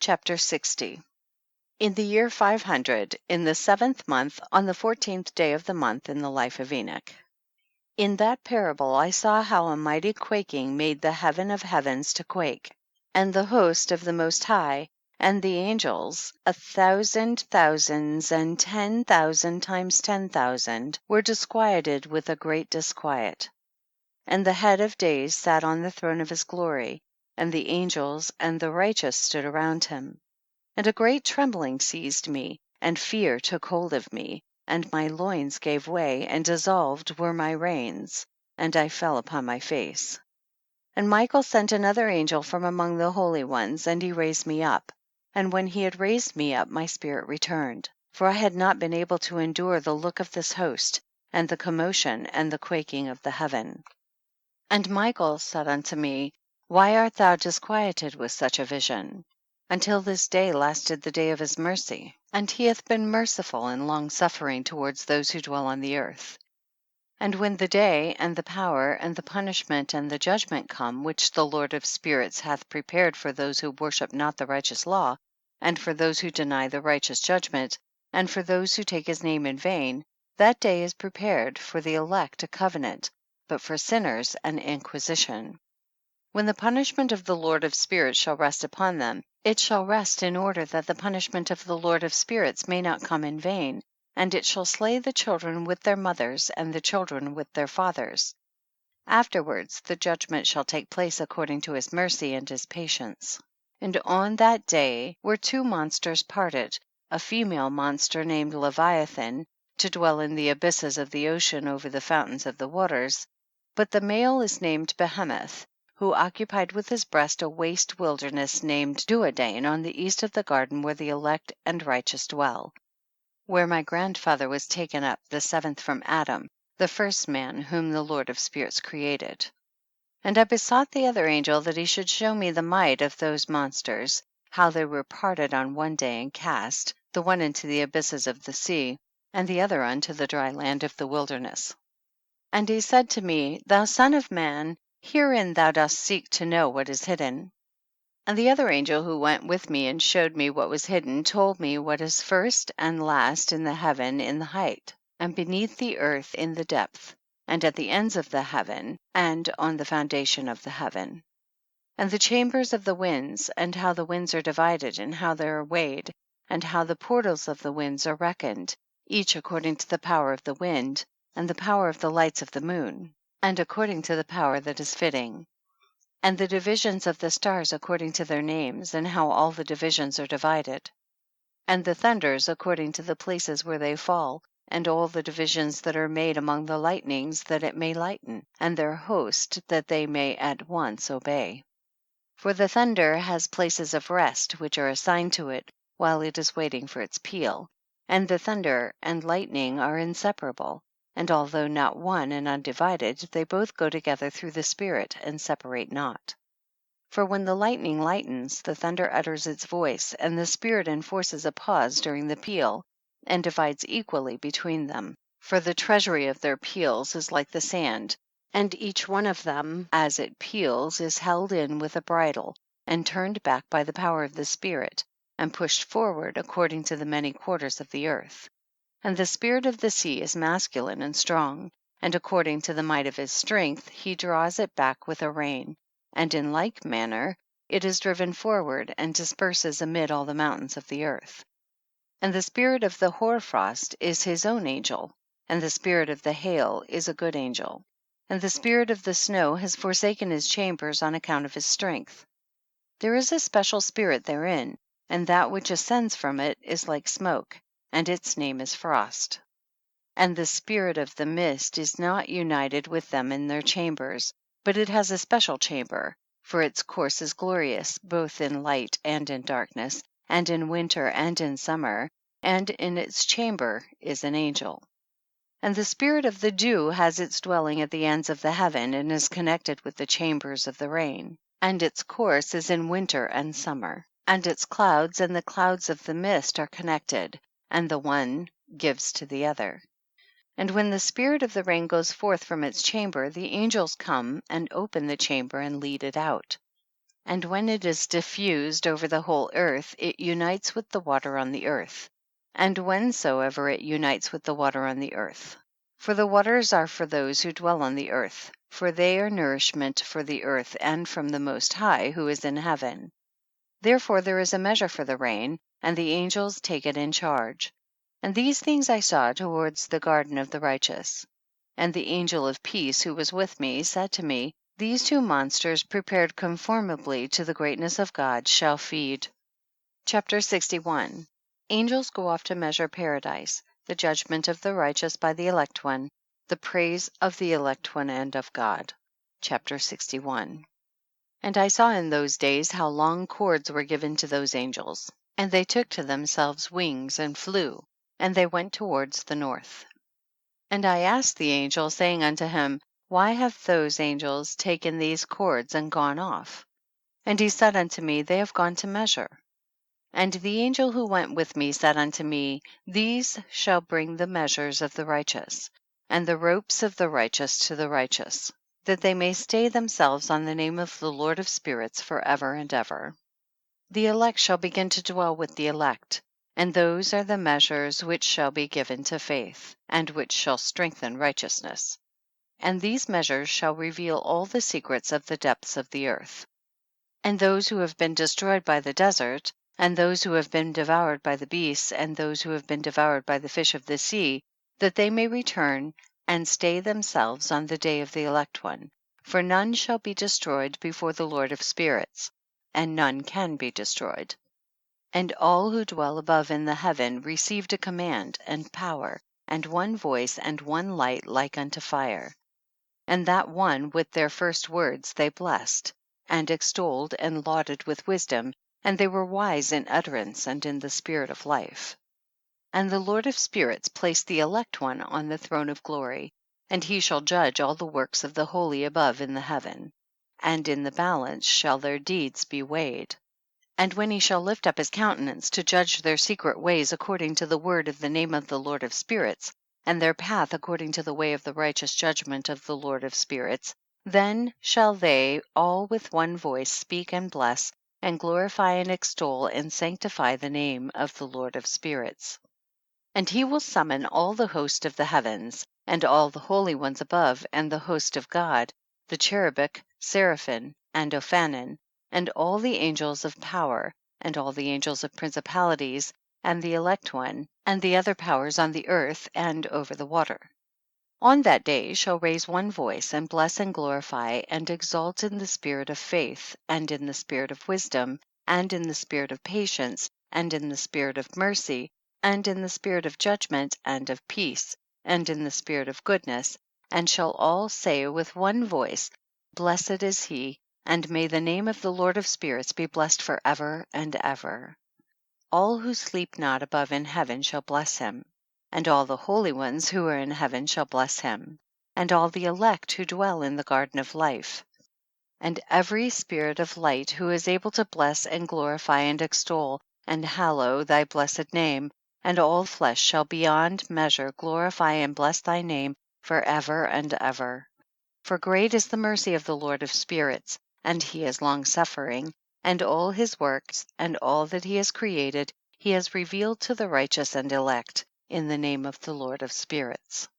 Chapter 60. In the year 500, in the 7th month, on the 14th day of the month, in the life of Enoch. In that parable I saw how a mighty quaking made the heaven of heavens to quake, and the host of the Most High, and the angels, 1,000 thousands and 10,000 times 10,000, were disquieted with a great disquiet. And the head of days sat on the throne of his glory, and the angels and the righteous stood around him. And a great trembling seized me, and fear took hold of me, and my loins gave way, and dissolved were my reins, and I fell upon my face. And Michael sent another angel from among the holy ones, and he raised me up. And when he had raised me up, my spirit returned, for I had not been able to endure the look of this host, and the commotion, and the quaking of the heaven. And Michael said unto me, Why art thou disquieted with such a vision? Until this day lasted the day of his mercy, and he hath been merciful and long suffering towards those who dwell on the earth. And when the day, and the power, and the punishment, and the judgment come, which the Lord of spirits hath prepared for those who worship not the righteous law, and for those who deny the righteous judgment, and for those who take his name in vain, that day is prepared for the elect a covenant, but for sinners an inquisition. When the punishment of the Lord of spirits shall rest upon them, it shall rest in order that the punishment of the Lord of spirits may not come in vain, and it shall slay the children with their mothers, and the children with their fathers. Afterwards the judgment shall take place according to his mercy and his patience. And on that day were two monsters parted, a female monster named Leviathan, to dwell in the abysses of the ocean over the fountains of the waters, but the male is named Behemoth, who occupied with his breast a waste wilderness named Duodain on the east of the garden where the elect and righteous dwell, where my grandfather was taken up, the seventh from Adam, the first man whom the Lord of spirits created. And I besought the other angel that he should show me the might of those monsters, how they were parted on one day and cast, the one into the abysses of the sea, and the other unto the dry land of the wilderness. And he said to me, Thou son of man, herein thou dost seek to know what is hidden. And the other angel who went with me and showed me what was hidden told me what is first and last in the heaven in the height, and beneath the earth in the depth, and at the ends of the heaven, and on the foundation of the heaven. And the chambers of the winds, and how the winds are divided, and how they are weighed, and how the portals of the winds are reckoned, each according to the power of the wind, and the power of the lights of the moon, and according to the power that is fitting. And the divisions of the stars according to their names, and how all the divisions are divided. And the thunders according to the places where they fall, and all the divisions that are made among the lightnings, that it may lighten, and their host, that they may at once obey. For the thunder has places of rest which are assigned to it while it is waiting for its peal, and the thunder and lightning are inseparable, and although not one and undivided, they both go together through the spirit and separate not. For when the lightning lightens, the thunder utters its voice, and the spirit enforces a pause during the peal, and divides equally between them. For the treasury of their peals is like the sand, and each one of them as it peals is held in with a bridle, and turned back by the power of the spirit, and pushed forward according to the many quarters of the earth. And the spirit of the sea is masculine and strong, and according to the might of his strength he draws it back with a rein, and in like manner it is driven forward and disperses amid all the mountains of the earth. And the spirit of the hoarfrost is his own angel, and the spirit of the hail is a good angel, and the spirit of the snow has forsaken his chambers on account of his strength. There is a special spirit therein, and that which ascends from it is like smoke, and its name is frost. And the spirit of the mist is not united with them in their chambers, but it has a special chamber, for its course is glorious, both in light and in darkness, and in winter and in summer, and in its chamber is an angel. And the spirit of the dew has its dwelling at the ends of the heaven, and is connected with the chambers of the rain, and its course is in winter and summer. And its clouds and the clouds of the mist are connected, and the one gives to the other. And when the spirit of the rain goes forth from its chamber, the angels come and open the chamber and lead it out. And when it is diffused over the whole earth, it unites with the water on the earth, and whensoever it unites with the water on the earth. For the waters are for those who dwell on the earth, for they are nourishment for the earth and from the Most High who is in heaven. Therefore there is a measure for the rain, and the angels take it in charge. And these things I saw towards the garden of the righteous. And the angel of peace who was with me said to me, These two monsters prepared conformably to the greatness of God shall feed. Chapter 61. Angels go off to measure paradise, the judgment of the righteous by the elect one, the praise of the elect one and of God. Chapter 61. And I saw in those days how long cords were given to those angels, and they took to themselves wings and flew, and they went towards the north. And I asked the angel, saying unto him, Why have those angels taken these cords and gone off? And he said unto me, They have gone to measure. And the angel who went with me said unto me, These shall bring the measures of the righteous, and the ropes of the righteous to the righteous, that they may stay themselves on the name of the Lord of spirits forever and ever. The elect shall begin to dwell with the elect, and those are the measures which shall be given to faith, and which shall strengthen righteousness. And these measures shall reveal all the secrets of the depths of the earth. And those who have been destroyed by the desert, and those who have been devoured by the beasts, and those who have been devoured by the fish of the sea, that they may return and stay themselves on the day of the elect one. For none shall be destroyed before the Lord of spirits, and none can be destroyed. And all who dwell above in the heaven received a command, and power, and one voice, and one light like unto fire. And that one with their first words they blessed, and extolled and lauded with wisdom, and they were wise in utterance and in the spirit of life. And the Lord of spirits placed the elect one on the throne of glory, and he shall judge all the works of the holy above in the heaven, and in the balance shall their deeds be weighed. And when he shall lift up his countenance to judge their secret ways according to the word of the name of the Lord of spirits, and their path according to the way of the righteous judgment of the Lord of spirits, then shall they all with one voice speak and bless, and glorify and extol and sanctify the name of the Lord of spirits. And he will summon all the host of the heavens, and all the holy ones above, and the host of God, the cherubic, seraphim, and ophanim, and all the angels of power, and all the angels of principalities, and the elect one, and the other powers on the earth and over the water. On that day shall raise one voice, and bless and glorify, and exalt in the spirit of faith, and in the spirit of wisdom, and in the spirit of patience, and in the spirit of mercy, and in the spirit of judgment and of peace, and in the spirit of goodness, and shall all say with one voice, Blessed is he, and may the name of the Lord of spirits be blessed forever and ever. All who sleep not above in heaven shall bless him, and all the holy ones who are in heaven shall bless him, and all the elect who dwell in the garden of life. And every spirit of light who is able to bless and glorify and extol and hallow thy blessed name, and all flesh shall beyond measure glorify and bless thy name forever and ever. For great is the mercy of the Lord of spirits, and he is long-suffering, and all his works and all that he has created he has revealed to the righteous and elect, in the name of the Lord of spirits.